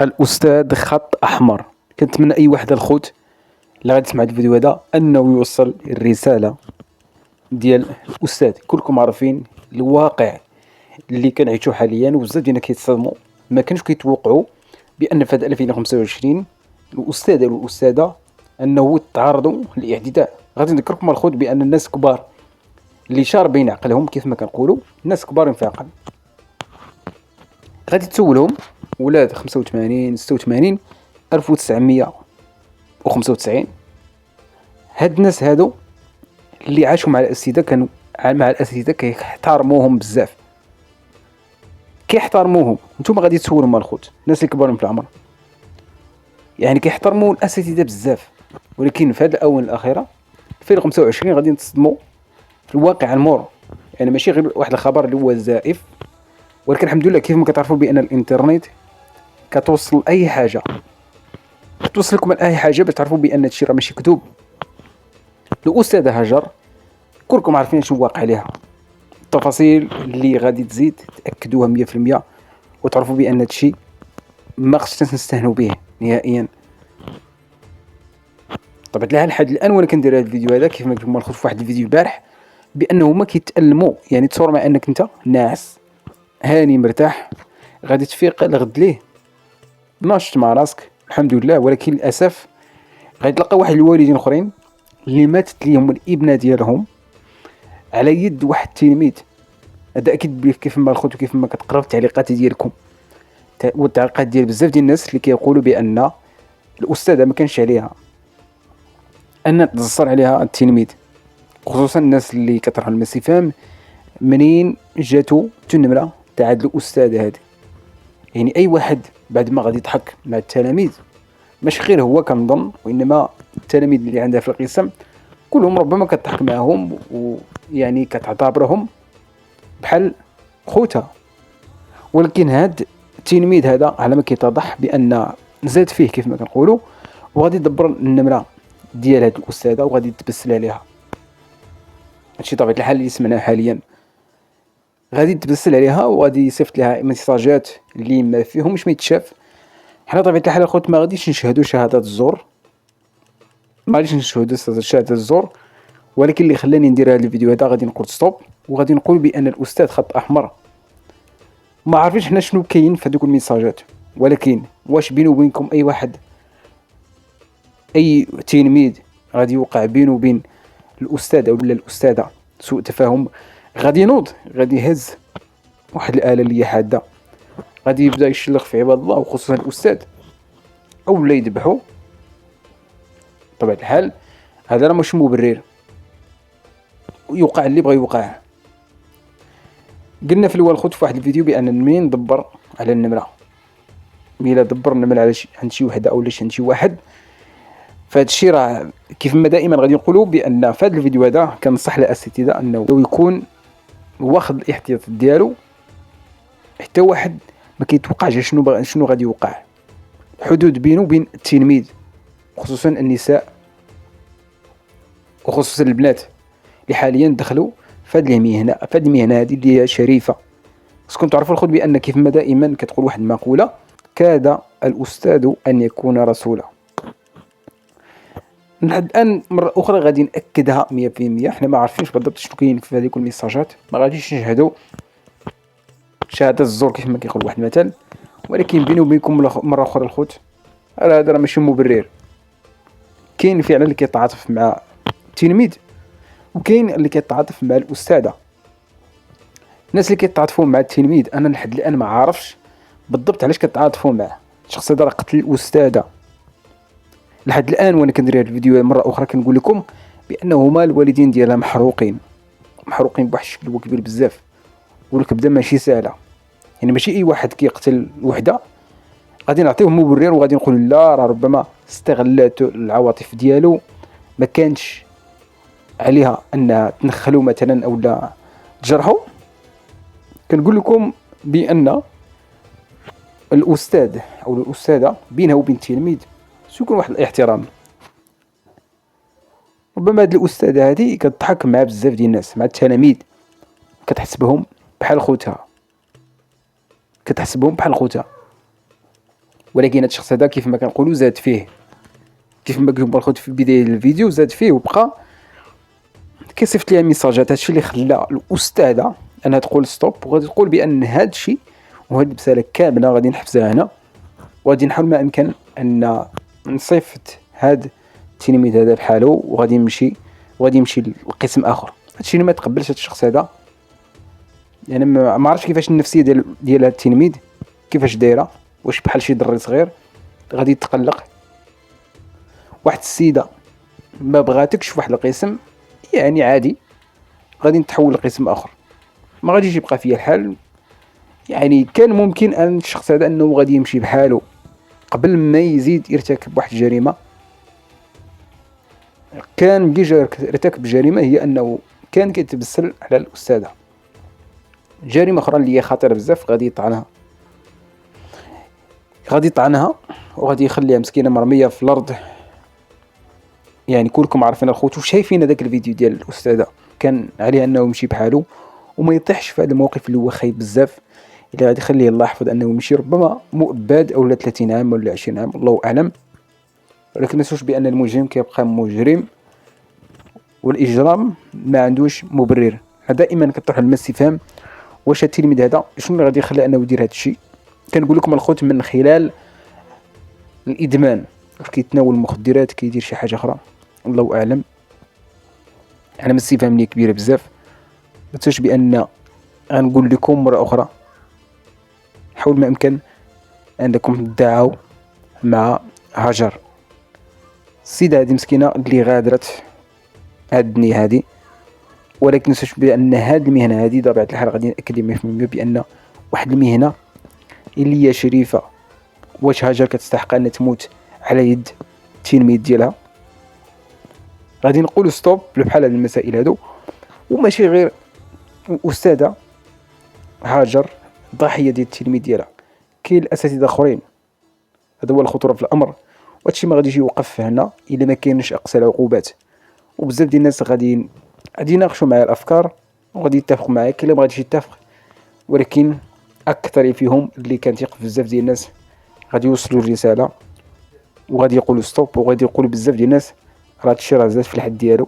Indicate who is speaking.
Speaker 1: الأستاذ خط أحمر. كنتمنى أي واحد الخوت اللي غادي يسمع هاد الفيديو هذا أنه يوصل الرسالة ديال الأستاذ. كلكم عارفين الواقع اللي كنعيشو حاليا، وبزاف ديالنا كيتصدموا ما كانوش كيتوقعوا بأن في هاد 2025 الأستاذ والأستاذة أنه تعرضوا للاعتداء. غادي نذكركم الخوت بأن الناس كبار اللي شاربين عقلهم كيف ما كنقولوا، الناس كبار في عقل، غادي تسولهم ولاد 85 86 1995. هاد الناس هادو اللي عاشوا مع الاساتذه كانوا مع الاساتذه كيحترموهم بزاف، كيحترموهم. نتوما غادي تسولوا مع الخوت الناس اللي كبارين في العمر، يعني كيحترموا الاساتذه بزاف. ولكن في هاد الاونه الاخيره 2025 غادي نتصدموا في الواقع المور، يعني ماشي غير واحد الخبر اللي هو زائف، ولكن الحمد لله كيف ما كتعرفوا بان الانترنت كتوصل اي حاجه، كتوصل لكم اي حاجه باش تعرفوا بان هادشي راه ماشي كذوب. الأستاذة هاجر كلكم عارفين شنو واقع عليها، التفاصيل اللي غادي تزيد تأكدوها 100% وتعرفوا بأن هادشي ما خصناش نستهنوا به نهائيا. طبعا الحال لحد الآن وانا كندير هاد الفيديو هذا كيف ما قلت لكم في واحد الفيديو البارح بأنه هما كيتألموا. يعني تصور مع أنك أنت ناعس هاني مرتاح غادي تفيق الغد ليه ناشط مع راسك الحمد لله، ولكن للأسف غادي تلقى واحد الوالدين اخرين اللي ماتت ليهم الابنه ديالهم على يد واحد التلميذ. هذا اكيد كيف ما الخوت وكيف ما كتقراو التعليقات ديالكم والتعليقات ديال بزاف ديال الناس اللي كيقولوا بان الاستاذه ما كانش عليها ان تنصر عليها التلميذ، خصوصا الناس اللي كترها المسيفام منين جاتو النمره تاع هاد الاستاذه هذه. يعني اي واحد بعد ما غادي يضحك مع التلاميذ، ماشي غير هو كنظن، وانما التلاميذ اللي عندها في القسم كلهم ربما كتضحك معهم ويعني كتعتبرهم بحال خوتها. ولكن هاد التلميذ هذا على ما كيتضح بان زاد فيه كيف ما كنقولوا، وغادي يدبر النمره ديال هاد الاستاذه وغادي يتبسل عليها. هادشي طبيعه الحال اللي سمعناه حاليا، غادي يتبسل عليها وغادي يصيفط لها ميساجات اللي ما فيهمش ما يتشاف. حنا طبيعه الحال الخوت ما غاديش نشهدوا شهادات الزور، ما غاديش نشهدوا شهادات الزور، ولكن اللي خلاني ندير هذا الفيديو هذا غادي نقول ستوب وغادي نقول بان الاستاذ خط احمر. ما عارفينش حنا شنو كاين في هذوك الميساجات، ولكن واش بينه وبينكم اي واحد اي تلميذ غادي يوقع بينه وبين الاستاذ ولا الاستاذه سوء تفاهم، غادي ينوض غادي يهز واحد الاله اللي هي حاده، غادي يبدا يشلخ في عباد الله وخصوصا الاستاذ، او لا يذبحو. طبعا الحال هذا راه ماشي مبرر، يوقع اللي بغى يوقع. قلنا في الاول خوت في واحد الفيديو بان منين دبر على النمره، ميلا دبر النمره على عند شي وحده او عند شي واحد، فهاد الشيء راه كيف ما دائما غادي نقولوا بان في هذا الفيديو هذا كنصح الاساتذه انه يكون واخد الاحتياط ديالو حتى واحد ما كيتوقعش شنو غادي يوقع. الحدود بينه وبين التلميذ خصوصا النساء وخصوصا البنات اللي حاليا دخلوا في هذه المهنه هذه اللي هي شريفه. خصكم تعرفوا الخوت بان كيف ما دائما كتقول واحد المقوله، كاد الاستاذ ان يكون رسولا. الان مره اخرى غادي ناكدها 100%. حنا ما عارفينش بالضبط شنو كاين في هذيك الميساجات، ما غاديش نشهدوا شهاده الزور كيف ما كيقول واحد المثل، ولكن بيني وبينكم مره اخرى الخوت هذا راه ماشي مبرر. كاين فعلا اللي كيتعاطف مع التلميذ وكاين اللي كيتعاطف مع الاستاذه. الناس اللي كيتعاطفوا مع التلميذ انا لحد الان ما عارفش بالضبط علاش كيتعاطفوا معه. الشخص هذا راه قتل الاستاذه. لحد الان وانا كندير هذا الفيديو مره اخرى كنقول لكم بانهما الوالدين ديالها محروقين بواحد الشكل كبير بزاف، والكبده ماشي سهله. يعني ماشي اي واحد كيقتل وحده غادي نعطيوه مبرر وغادي نقول لا راه ربما استغلات العواطف ديالو، ما كانش عليها ان تنخلو مثلا او لا تجرحوا. كنقول لكم بان الاستاذ او الاستاذه بينها وبين التلميذ يكون واحد الاحترام. ربما هاد الاستاذه هذه كتضحك مع بزاف ديال الناس، مع التلاميذ كتحسبهم بحال خوتها، ولكن هذا الشخص هذا كيف ما كنقولوا زاد فيه، كيف ما كنقول الخوت في بداية الفيديو زاد فيه وبقى كيصيفط ليها ميساجات. هادشي اللي خلى الاستاذه انها تقول ستوب، وغادي تقول بان هادشي وهاد المساله كامله غادي نحبسها هنا، وغادي نحاول ما امكن ان نصيفط هاد التلميذ هذا بحالو، وغادي يمشي لقسم اخر. هادشي اللي ما تقبلش هاد الشخص هذا. يعني ما عرفتش كيفاش النفسيه ديال هاد التلميذ كيفاش دايره، واش بحال شي دري صغير غادي يتقلق. واحد السيده ما بغاتكش في واحد القسم، يعني عادي غادي نتحول لقسم اخر، ما غاديش يبقى فيا الحال. يعني كان ممكن ان الشخص هذا انه غادي يمشي بحاله قبل ما يزيد يرتكب واحد الجريمه. كان بلي جا ارتكب جريمه هي انه كان كيتبسل على الاستاذه. جريمه اخرى اللي هي خطيره بزاف غادي يطعنها وغادي يخليها مسكينه مرميه في الارض. يعني كلكم عارفين الخوت وشايفين هذاك الفيديو ديال الاستاذه، كان عليه انه يمشي بحاله وما يطيحش في هذا الموقف اللي هو خايب بزاف، اللي غادي يخليه الله يحفظ انه يمشي ربما مؤبد او 30 عام ولا 20 عام الله اعلم. ولكن ما ننسوش بان المجرم كيبقى مجرم، والاجرام ما عندوش مبرر. دائما كطرح الاستفهام واش التلميذ هذا شنو اللي غادي يخليه انه يدير هذا الشيء. كنقول لكم الخوت من خلال الادمان، كيتناول المخدرات، كيدير شي حاجه اخرى الله اعلم. انا من استفهام لي كبيره بزاف. ما تنسوش بان غنقول لكم مره اخرى حاول ما امكن انكم تدعوا مع هاجر، السيده هذه مسكينه اللي غادرت هاد الدنيا هذه. ولكن ننسوش بان هاد المهنه هذه بطبيعه الحال غادي ناكد 100% بان واحد المهنه اللي هي شريفه. واش هاجر كتستحق ان تموت على يد التلميذ ديالها؟ غادي نقول ستوب بحال هاد المسائل هادو. وماشي غير الاستاذه هاجر ضحيه ديال التلميذ ديالها، كاين الاساتذه اخرين. هذا هو الخطوره في الامر، وهادشي ما غاديش يوقف هنا الا ما كاينش اقصى العقوبات. وبزاف ديال الناس غادي يناقشوا معايا الافكار وغادي يتفقوا معايا، كاين اللي ما غاديش يتفق، ولكن اكثر فيهم اللي كنثق في بزاف ديال الناس غادي يوصلوا الرساله وغادي يقولوا ستوب، وغادي يقولوا بزاف ديال الناس راه هادشي راه زاد في الحد ديالو.